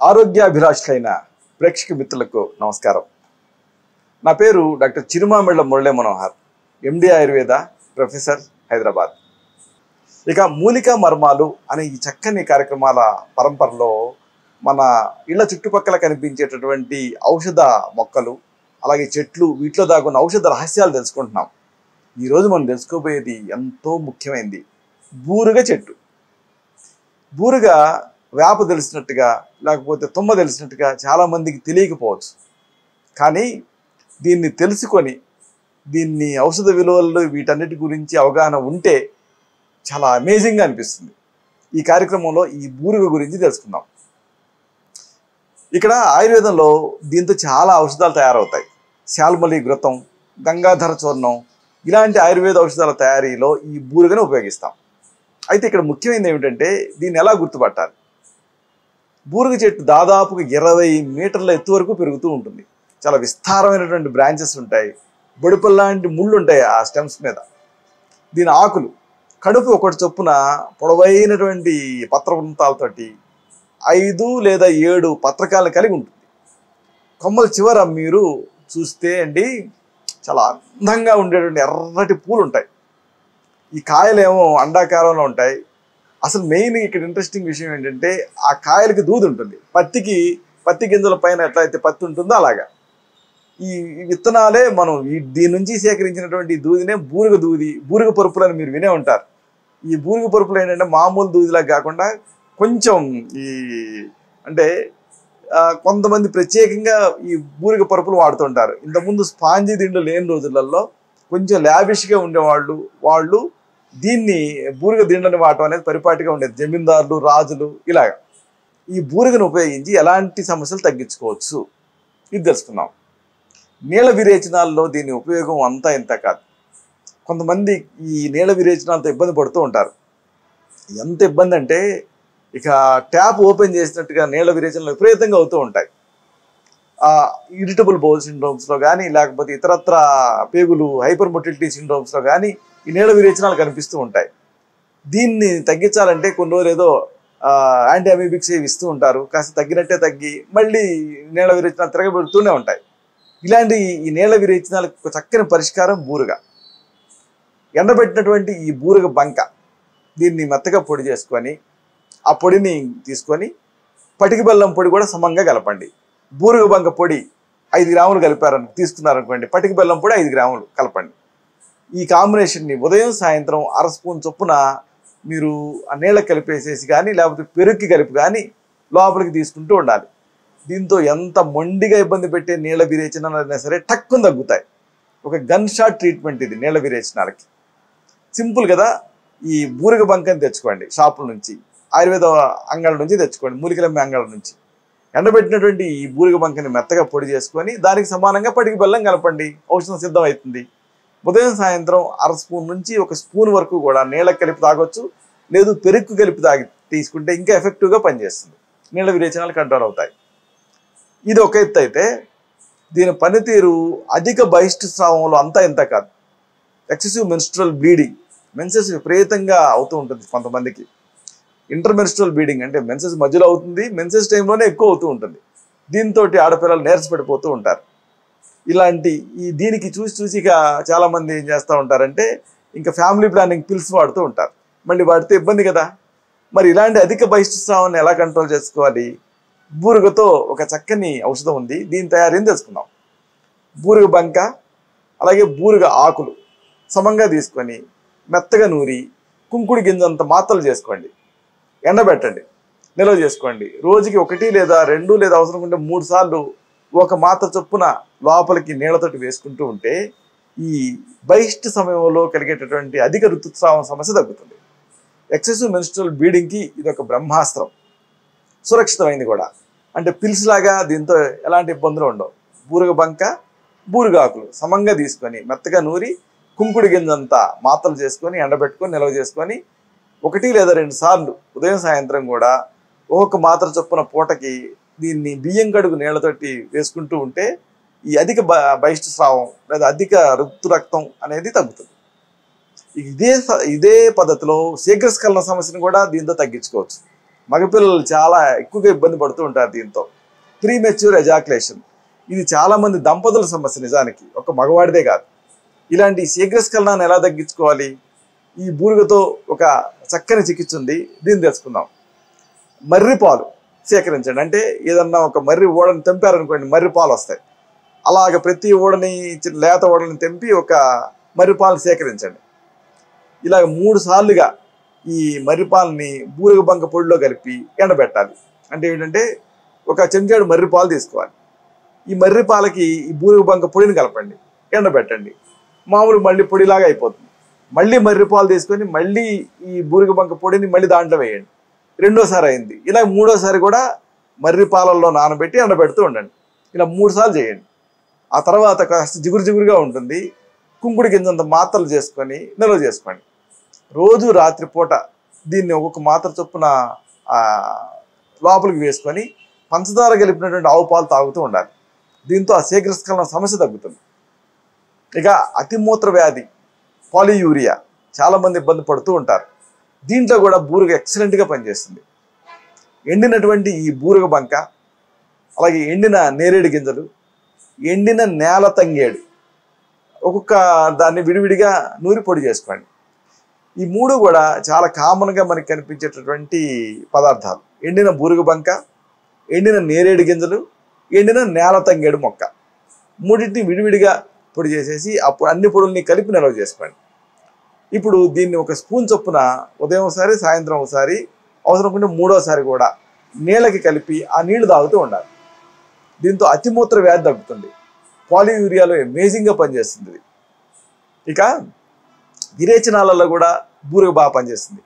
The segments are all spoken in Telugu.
ఆరోగ్యాభిలాషులైన ప్రేక్షక మిత్రులకు నమస్కారం. నా పేరు డాక్టర్ చిరుమామిళ్ళ మురళీ మనోహర్, ఎండి ఆయుర్వేద ప్రొఫెసర్, హైదరాబాద్. ఇక మూలికా మర్మాలు అనే ఈ చక్కని కార్యక్రమాల పరంపరలో మన ఇళ్ల చుట్టుపక్కల కనిపించేటటువంటి ఔషధ మొక్కలు, అలాగే చెట్లు, వీటిలో దాగున్న ఔషధ రహస్యాలు తెలుసుకుంటున్నాం. ఈరోజు మనం తెలుసుకోబోయేది ఎంతో ముఖ్యమైనది, బూరుగ చెట్టు. బూరుగ వేప తెలిసినట్టుగా, లేకపోతే తుమ్మ తెలిసినట్టుగా చాలామందికి తెలియకపోవచ్చు. కానీ దీన్ని తెలుసుకొని, దీన్ని ఔషధ విలువలు వీటన్నిటి గురించి అవగాహన ఉంటే చాలా అమేజింగ్గా అనిపిస్తుంది. ఈ కార్యక్రమంలో ఈ బూరుగ గురించి తెలుసుకుందాం. ఇక్కడ ఆయుర్వేదంలో దీంతో చాలా ఔషధాలు తయారవుతాయి. శాల్మలి ఘృతం, గంగాధర చూర్ణం, ఇలాంటి ఆయుర్వేద ఔషధాల తయారీలో ఈ బూరుగను ఉపయోగిస్తాం. అయితే ఇక్కడ ముఖ్యమైనది ఏమిటంటే దీన్ని ఎలా గుర్తుపట్టాలి. బూరుగ చెట్టు దాదాపుగా 20 మీటర్ల ఎత్తు వరకు పెరుగుతూ ఉంటుంది. చాలా విస్తారమైనటువంటి బ్రాంచెస్ ఉంటాయి, బొడిపల్లాంటి ముళ్ళు ఉంటాయి ఆ స్టెమ్స్ మీద. దీని ఆకులు కడుపు ఒకటి చొప్పున పొడవైనటువంటి పత్రవృంతాలతోటి 5 లేదా 7 పత్రకాలను కలిగి ఉంటుంది. కొమ్మల చివర మీరు చూస్తే అండి చాలా అందంగా ఉండేటువంటి ఎర్రటి పూలు ఉంటాయి. ఈ కాయలేమో అండాకారంలో ఉంటాయి. అసలు మెయిన్ ఇక్కడ ఇంట్రెస్టింగ్ విషయం ఏంటంటే ఆ కాయలకి దూది ఉంటుంది. పత్తి గింజల పైన ఎట్లయితే పత్తి ఉంటుందో అలాగా ఈ విత్తనాలే మనం దీని నుంచి సేకరించినటువంటి దూదినే బూరుగ పరుపులని మీరు వినే ఉంటారు. ఈ బూరుగ పరుపులు ఏంటంటే మామూలు దూదిలా కాకుండా కొంచెం అంటే కొంతమంది ప్రత్యేకంగా ఈ బూరుగ పరుపులు వాడుతుంటారు. ఇంతకుముందు స్పాంజీ దిండు లేని రోజులలో కొంచెం లావిష్గా ఉండేవాళ్ళు దీన్ని బూరుగ దిండని వాడటం అనేది పరిపాటిగా ఉండేది. జమీందారులు, రాజులు ఇలాగా ఈ బూరుగను ఉపయోగించి ఎలాంటి సమస్యలు తగ్గించుకోవచ్చు ఇది తెలుసుకున్నాం. నీళ్ళ విరేచనాల్లో దీని ఉపయోగం అంతా ఇంత కాదు. కొంతమంది ఈ నీళ్ళ విరేచనాలతో ఇబ్బంది పడుతూ ఉంటారు. ఎంత ఇబ్బంది అంటే ఇక ట్యాప్ ఓపెన్ చేసినట్టుగా నీళ్ళ విరేచనలు విపరీతంగా అవుతూ ఉంటాయి. ఇరిటబుల్ బౌల్ సిండ్రోమ్స్లో కానీ, లేకపోతే ఇతరత్ర పేగులు హైపర్ మొటిలిటీ సిండ్రోమ్స్లో కానీ ఈ నీళ్ళ విరేచనాలు కనిపిస్తూ ఉంటాయి. దీన్ని తగ్గించాలంటే కొన్ని రోజులు ఏదో యాంటీ అమీబిక్స్ ఇస్తూ ఉంటారు. కాస్త తగ్గినట్టే తగ్గి మళ్ళీ నీళ్ళ విరేచనాలు తిరగబెడుతూనే ఉంటాయి. ఇలాంటి ఈ నీళ్ళ విరేచనాలకు చక్కని పరిష్కారం బూరుగ. ఎండబెట్టినటువంటి ఈ బూరుగ బంక దీన్ని మెత్తగా పొడి చేసుకొని, ఆ పొడిని తీసుకొని పటిక బెల్లం పొడి కూడా సమంగా కలపండి. బూరుగ బంక పొడి 5 గ్రాములు తీసుకున్నారనుకోండి, పటిక బెల్లం పొడి 5 గ్రాములు కలపండి. ఈ కాంబినేషన్ని ఉదయం సాయంత్రం 1/2 స్పూన్ చొప్పున మీరు ఆ నీళ్ళకి కలిపేసేసి కానీ, లేకపోతే పెరుగుకి కలిపి కానీ లోపలికి తీసుకుంటూ ఉండాలి. దీంతో ఎంత మొండిగా ఇబ్బంది పెట్టే నీళ్ళ విరేచనాలు అయినా సరే టక్కున తగ్గుతాయి. ఒక గన్ షాట్ ట్రీట్మెంట్ ఇది నీళ్ళ విరేచనాలకి. సింపుల్ కదా. ఈ బూరుగ బంకని తెచ్చుకోండి షాపుల నుంచి, ఆయుర్వేద అంగళ్ళ నుంచి తెచ్చుకోండి, మూలికలమ్మే అంగళ్ళ నుంచి. ఎండబెట్టినటువంటి ఈ బూరుగ బంకని మెత్తగా పొడి చేసుకొని దానికి సమానంగా పటిక బెల్లం కలపండి, ఔషధం సిద్ధం అవుతుంది. ఉదయం సాయంత్రం 1/2 స్పూన్ నుంచి 1 స్పూన్ వరకు కూడా నీళ్ళకి కలిపి తాగొచ్చు. లేదు పెరుగు కలిపి తీసుకుంటే ఇంకా ఎఫెక్టివ్గా పనిచేస్తుంది, నీళ్ళ విరేచనాలు కంట్రోల్ అవుతాయి. ఇది ఒక ఎత్తు అయితే దీని పనితీరు అధిక బహిష్ఠస్రావంలో అంతా ఇంత కాదు. ఎక్సెసివ్ మెన్స్ట్రువల్ బ్లీడింగ్, మెన్సెస్ విపరీతంగా అవుతూ ఉంటుంది కొంతమందికి. ఇంటర్మెన్స్ట్రువల్ బ్లీడింగ్ అంటే మెన్సెస్ మధ్యలో అవుతుంది, మెన్సెస్ టైంలోనే ఎక్కువ అవుతూ ఉంటుంది. దీంతో ఆడపిల్లలు నీరసపడిపోతూ ఉంటారు. ఇలాంటి దీనికి చూసి ఇక చాలామంది ఏం చేస్తూ ఉంటారంటే ఇంకా ఫ్యామిలీ ప్లానింగ్ పిల్స్ వాడుతూ ఉంటారు. మళ్ళీ వాడితే ఇబ్బంది కదా. మరి ఇలాంటి అధిక బహిష్ఠస్రావాన్ని ఎలా కంట్రోల్ చేసుకోవాలి? బూరుగతో ఒక చక్కని ఔషధం ఉంది, దీని తయారీని తెలుసుకుందాం. బూరుగ బంక అలాగే బూరుగ ఆకులు సమంగా తీసుకొని మెత్తగా నూరి కుంకుడి గింజంత మాత్రలు చేసుకోండి, ఎండబెట్టండి, నిల్వ చేసుకోండి. రోజుకి 1 లేదా 2 లేదా అవసరం ఉంటే 3 సార్లు ఒక మాత్ర చొప్పున లోపలికి నీళ్లతోటి వేసుకుంటూ ఉంటే ఈ బహిష్ఠ సమయంలో కలిగేటటువంటి అధిక ఋతుస్రావం సమస్య తగ్గుతుంది. ఎక్సెసివ్ మెన్స్ట్రువల్ బ్లీడింగ్కి ఇది ఒక బ్రహ్మాస్త్రం, సురక్షితమైంది కూడా. అంటే పిల్స్ లాగా దీంతో ఎలాంటి ఇబ్బందులు ఉండవు. బూరుగ బంక, బూరుగ ఆకులు సమంగా తీసుకొని మెత్తగా నూరి కుంకుడి గింజంతా మాత్రలు చేసుకొని ఎండబెట్టుకొని నిల్వ చేసుకొని 1 లేదా 2 సార్లు ఉదయం సాయంత్రం కూడా ఒక్కొక్క మాత్ర చొప్పున పూటకి దీన్ని బియ్యం కడుగు నీళ్లతోటి వేసుకుంటూ ఉంటే ఈ అధిక బహిష్ఠస్రావం లేదా అధిక రక్తం అనేది తగ్గుతుంది. ఇదే పద్ధతిలో శీఘ్రస్ఖలన సమస్యను కూడా దీంతో తగ్గించుకోవచ్చు. మగపిల్లలు చాలా ఎక్కువగా ఇబ్బంది పడుతూ ఉంటారు దీంతో. ప్రీమెచ్యూర్ ఎజాక్యులేషన్, ఇది చాలామంది దంపతుల సమస్య. నిజానికి ఒక మగవాడిదే కాదు. ఇలాంటి శీఘ్రస్ఖలనాన్ని ఎలా తగ్గించుకోవాలి? ఈ బూరుగతో ఒక చక్కని చికిత్స ఉంది, దీన్ని తెలుసుకుందాం. మర్రి పాలు సేకరించండి. అంటే ఏదన్నా ఒక మర్రి ఓడని తెంపారనుకోండి, మర్రి పాలు వస్తాయి. అలాగ ప్రతి ఓడని, లేత ఓడని తెంపి ఒక మర్రి పాలు సేకరించండి. ఇలాగ 3 సార్లుగా ఈ మర్రి పాలని బూరుగ బంక పొడిలో కలిపి ఎండబెట్టాలి. అంటే ఏంటంటే ఒక చెంచాడు మర్రి పాలు తీసుకోవాలి. ఈ మర్రి పాలకి ఈ బూరుగ బంక పొడిని కలపండి, ఎండబెట్టండి. మామూలు మళ్ళీ పొడిలాగా అయిపోతుంది. మళ్ళీ మర్రి పాలు తీసుకొని మళ్ళీ ఈ బూరుగ బంక పొడిని మళ్ళీ దాంట్లో వేయండి. రెండోసారి అయింది. ఇలా 3వసారి కూడా మర్రి పాలల్లో నానబెట్టి ఎండబెడుతూ ఉండండి. ఇలా 3 సార్లు చేయండి. ఆ తర్వాత కాస్త జిగురుగా ఉంటుంది. కుంకుడు గింజంత మాత్రలు చేసుకొని నిల్వ చేసుకోండి. రోజు రాత్రిపూట దీన్ని ఒక్కొక్క మాత్ర చొప్పున లోపలికి వేసుకొని పంచదార కలిపినటువంటి ఆవు పాలు తాగుతూ ఉండాలి. దీంతో ఆ శీఘ్రస్ఖలన సమస్య తగ్గుతుంది. ఇక అతిమూత్ర వ్యాధి, పాలియూరియా, చాలామంది ఇబ్బంది పడుతూ ఉంటారు. దీంట్లో కూడా బూరుగ ఎక్సలెంట్గా పనిచేస్తుంది. ఎండినటువంటి ఈ బూరుగ బంక, అలాగే ఎండిన నేరేడు గింజలు, ఎండిన నేల తంగేడు, ఒక్కొక్క దాన్ని విడివిడిగా నూరి పొడి చేసుకోండి. ఈ 3 కూడా చాలా కామన్గా మనకి కనిపించేటటువంటి పదార్థాలు. ఎండిన బూరుగ బంక, ఎండిన నేరేడు గింజలు, ఎండిన నేల తంగేడు మొక్క, 3టిని విడివిడిగా పొడి చేసేసి అప్పుడు అన్ని పొడుల్ని కలిపి నిల్వ చేసుకోండి. ఇప్పుడు దీన్ని ఒక స్పూన్ చొప్పున ఉదయం ఒకసారి, సాయంత్రం ఒకసారి, అవసరం ఉంటే 3వసారి కూడా నీళ్ళకి కలిపి ఆ నీళ్లు తాగుతూ ఉండాలి. దీంతో అతిమూత్ర వ్యాధి తగ్గుతుంది. పాలియూరియాలో అమేజింగ్గా పనిచేస్తుంది. ఇక విరేచనాలలో కూడా బూరుగ బాగా పనిచేస్తుంది.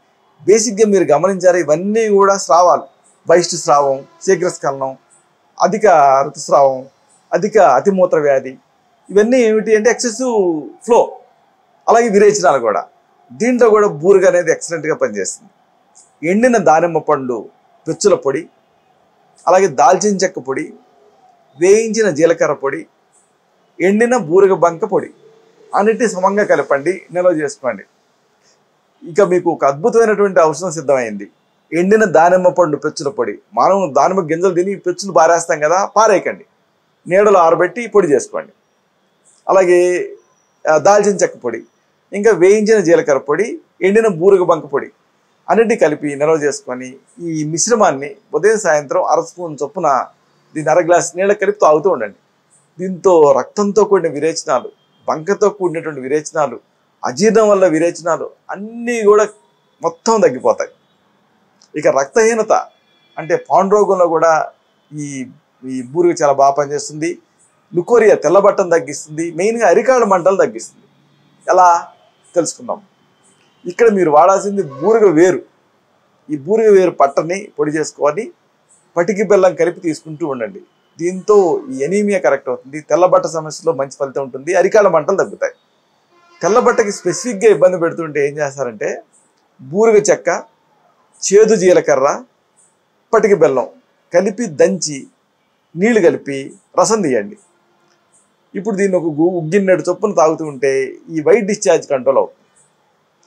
బేసిక్గా మీరు గమనించారు, ఇవన్నీ కూడా స్రావాలు. బహిష్టు స్రావం, శీఘ్రస్ఖలనం, అధిక ఋతుస్రావం, అధిక అతిమూత్ర వ్యాధి, ఇవన్నీ ఏమిటి అంటే ఎక్సెసివ్ ఫ్లో. అలాగే విరేచనాలు కూడా. దీంట్లో కూడా బూరుగ అనేది ఎక్సలెంట్గా పనిచేస్తుంది. ఎండిన దానిమ్మ పండు పెచ్చుల పొడి, అలాగే దాల్చిన చెక్క పొడి, వేయించిన జీలకర్ర పొడి, ఎండిన బూరుగ బంక పొడి అన్నిటిని సమంగా కలపండి, నిల్వ చేసుకోండి. ఇక మీకు ఒక అద్భుతమైనటువంటి ఔషధం సిద్ధమైంది. ఎండిన దానిమ్మ పండు పెచ్చుల పొడి. మనం దానిమ్మ గింజలు తిని పెచ్చులు పారేస్తాం కదా, పారేయకండి, నీడలో ఆరబెట్టి పొడి చేసుకోండి. అలాగే దాల్చిన చెక్క పొడి, ఇంకా వేయించిన జీలకర్ర పొడి, ఎండిన బూరుగ బంక పొడి అన్నిటినీ కలిపి నిల్వ చేసుకొని ఈ మిశ్రమాన్ని ఉదయం సాయంత్రం 1/2 స్పూన్ చొప్పున దీన్ని 1/2 గ్లాస్ నీళ్ళ కలిపి తాగుతూ ఉండండి. దీంతో రక్తంతో కూడిన విరేచనాలు, బంకతో కూడినటువంటి విరేచనాలు, అజీర్ణం వల్ల విరేచనాలు అన్నీ కూడా మొత్తం తగ్గిపోతాయి. ఇక రక్తహీనత అంటే పాండురోగంలో కూడా ఈ ఈ బూరుగ చాలా బాగా పనిచేస్తుంది. లుకోరియా, తెల్లబట్టను తగ్గిస్తుంది. మెయిన్గా అరికాళ్ళ మంటలు తగ్గిస్తుంది. ఎలా తెలుసుకుందాం. ఇక్కడ మీరు వాడాల్సింది బూరుగ వేరు. ఈ బూరుగ వేరు పట్టని పొడి చేసుకొని పటికి బెల్లం కలిపి తీసుకుంటూ ఉండండి. దీంతో ఈ ఎనీమియా కరెక్ట్ అవుతుంది. తెల్లబట్ట సమస్యలో మంచి ఫలితం ఉంటుంది. అరికాళ్ళ మంటలు తగ్గుతాయి. తెల్లబట్టకి స్పెసిఫిక్గా ఇబ్బంది పెడుతుంటే ఏం చేస్తారంటే బూరుగ చెక్క, చేదు జీలకర్ర, పటికి బెల్లం కలిపి దంచి నీళ్లు కలిపి రసం తీయండి. ఇప్పుడు దీన్ని ఒక ఉగ్గిన్నెడు చొప్పున తాగుతూ ఉంటే ఈ వైట్ డిశ్చార్జ్ కంట్రోల్ అవుతుంది.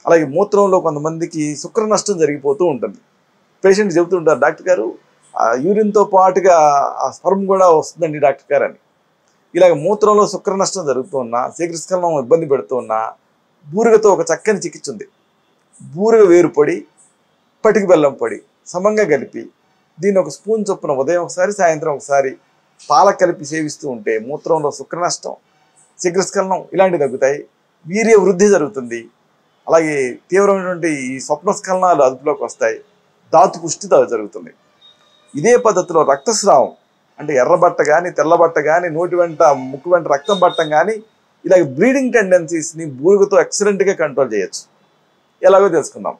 అలాగే మూత్రంలో కొంతమందికి శుక్ర నష్టం జరిగిపోతూ ఉంటుంది. పేషెంట్ చెబుతుంటారు, డాక్టర్ గారు యూరిన్తో పాటుగా ఆ స్పర్మ్ కూడా వస్తుందండి డాక్టర్ గారు అని. ఇలాగ మూత్రంలో శుక్ర నష్టం జరుగుతూ ఉన్నా, శీఘ్రస్ఖలనం ఇబ్బంది పెడుతూ ఉన్నా బూరుగతో ఒక చక్కని చికిత్స ఉంది. బూరుగ వేరు పొడి, పటికి బెల్లం పొడి సమంగా కలిపి దీన్ని ఒక స్పూన్ చొప్పున ఉదయం ఒకసారి, సాయంత్రం ఒకసారి పాలకు కలిపి సేవిస్తూ ఉంటే మూత్రంలో శుక్ర నష్టం, శీఘ్రస్ఖలనం ఇలాంటివి తగ్గుతాయి. వీర్య వృద్ధి జరుగుతుంది. అలాగే తీవ్రమైనటువంటి ఈ స్వప్నస్ఖలనాలు అదుపులోకి వస్తాయి. ధాతు పుష్టి జరుగుతుంది. ఇదే పద్ధతిలో రక్తస్రావం అంటే ఎర్రబట్ట కానీ, తెల్లబట్ట కానీ, నోటి వెంట ముక్కు వెంట రక్తం పట్టడం కానీ, ఇలాగ బ్లీడింగ్ టెండెన్సీస్ని బూరుగతో ఎక్సలెంట్గా కంట్రోల్ చేయొచ్చు. ఎలాగో తెలుసుకుందాం.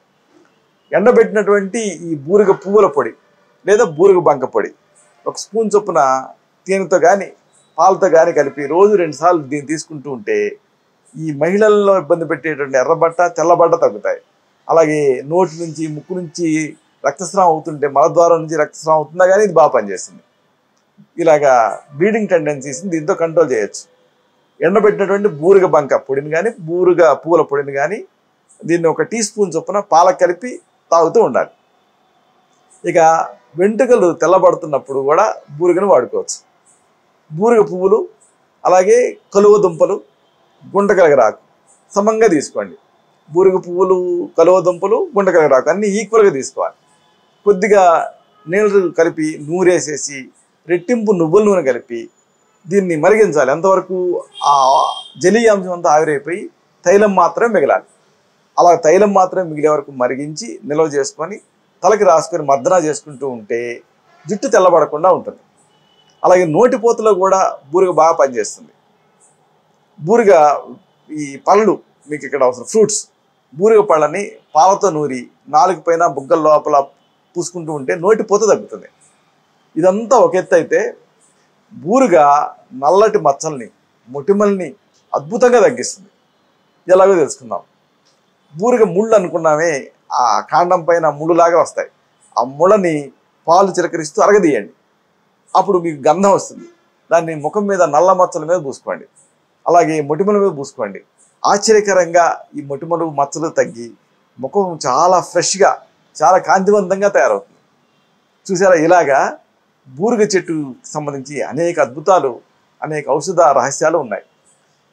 ఎండబెట్టినటువంటి ఈ బూరుగ పువ్వుల పొడి లేదా బూరుగ బంక పొడి ఒక స్పూన్ చొప్పున తేనెతో కానీ, పాలతో కానీ కలిపి రోజు 2 సార్లు దీన్ని తీసుకుంటూ ఉంటే ఈ మహిళల్లో ఇబ్బంది పెట్టేటువంటి ఎర్రబట్ట, తెల్లబట్ట తగ్గుతాయి. అలాగే నోటి నుంచి, ముక్కు నుంచి రక్తస్రావం అవుతుంటే, మలద్వారం నుంచి రక్తస్రావం అవుతుందా కానీ ఇది బాగా పనిచేస్తుంది. ఇలాగా బ్లీడింగ్ టెండెన్సీస్ని దీంతో కంట్రోల్ చేయొచ్చు. ఎండబెట్టినటువంటి బూరుగ బంక పొడిని కానీ, బూరుగ పూల పొడిని కానీ దీన్ని ఒక టీ స్పూన్ చొప్పున పాలకు కలిపి తాగుతూ ఉండాలి. ఇక వెంట్రుకలు తెల్లబడుతున్నప్పుడు కూడా బూరుగను వాడుకోవచ్చు. బూరుగ పువ్వులు, అలాగే కలువ దుంపలు, గుంటకలగరాకు సమంగా తీసుకోండి. బూరుగ పువ్వులు, కలువ దుంపలు, గుంటకలగరాకు అన్నీ ఈక్వల్గా తీసుకోవాలి. కొద్దిగా నీళ్ళు కలిపి నూరేసేసి రెట్టింపు నువ్వుల నూనె కలిపి దీన్ని మరిగించాలి. ఎంతవరకు ఆ జలీయాంశం అంతా ఆవిరైపోయి తైలం మాత్రమే మిగలాలి. అలా తైలం మాత్రమే మిగిలే వరకు మరిగించి నిల్వ చేసుకొని తలకి రాసుకొని మర్దన చేసుకుంటూ ఉంటే జుట్టు తెల్లబడకుండా ఉంటుంది. అలాగే నోటిపోతలో కూడా బూరుగ బాగా పనిచేస్తుంది. బూరుగ ఈ పళ్ళు మీకు ఇక్కడ అవసరం, ఫ్రూట్స్, బూరుగ పళ్ళని పాలతో నూరి నాలుగు పైన బుగ్గల లోపల పూసుకుంటూ ఉంటే నోటిపోత తగ్గుతుంది. ఇదంతా ఒక ఎత్తు అయితే బూరుగ నల్లటి మచ్చల్ని, మొటిమల్ని అద్భుతంగా తగ్గిస్తుంది. ఎలాగో తెలుసుకుందాం. బూరుగ ముళ్ళు అనుకున్నామే, ఆ కాండం పైన ముళ్ళులాగా వస్తాయి. ఆ ముళ్ళని పాలు చిలకరిస్తూ అరగదీయండి. అప్పుడు మీకు గంధం వస్తుంది. దాన్ని ముఖం మీద నల్ల మచ్చల మీద పూసుకోండి, అలాగే మొటిమల మీద పూసుకోండి. ఆశ్చర్యకరంగా ఈ మొటిమలు మచ్చలు తగ్గి ముఖం చాలా ఫ్రెష్గా, చాలా కాంతివంతంగా తయారవుతుంది. చూసారా, ఇలాగా బూరుగ చెట్టుకు సంబంధించి అనేక అద్భుతాలు, అనేక ఔషధ రహస్యాలు ఉన్నాయి.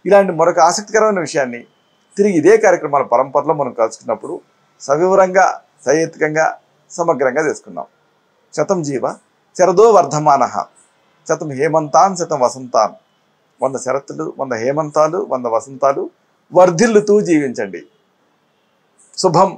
ఇలాంటి మరొక ఆసక్తికరమైన విషయాన్ని తిరిగి ఇదే కార్యక్రమాల పరంపరలో మనం కలుసుకున్నప్పుడు సవివరంగా, సహేతుకంగా, సమగ్రంగా తెలుసుకుందాం. శతం జీవ శరదో వర్ధమానః, శతం హేమంతాన్ శతం వసంతాన్. 100 శరత్తులు, 100 హేమంతాలు, 100 వసంతాలు వర్ధిల్లుతూ జీవించండి. శుభం.